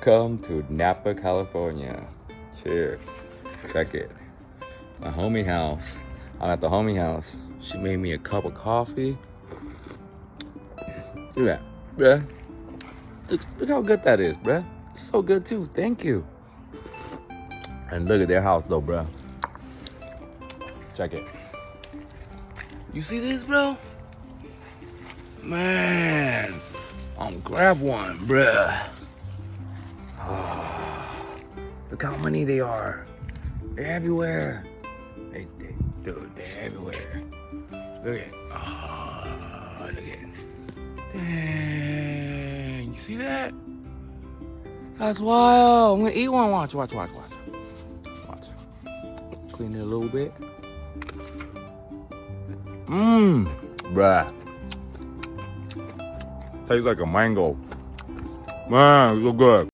Come to Napa, California. Cheers. Check it. My homie house. I'm at the homie house. She made me a cup of coffee. Look at that, bruh. Look how good that is, bruh. It's so good too. Thank you. And look at their house though, bruh. Check it. You see this, bro? Man, grab one, bruh. Look how many they are. They're everywhere. Dude, they're everywhere. Look at it. Look at it. Dang, you see that? That's wild. I'm gonna eat one. Watch. Clean it a little bit. Bruh. Tastes like a mango. Man, it's so good.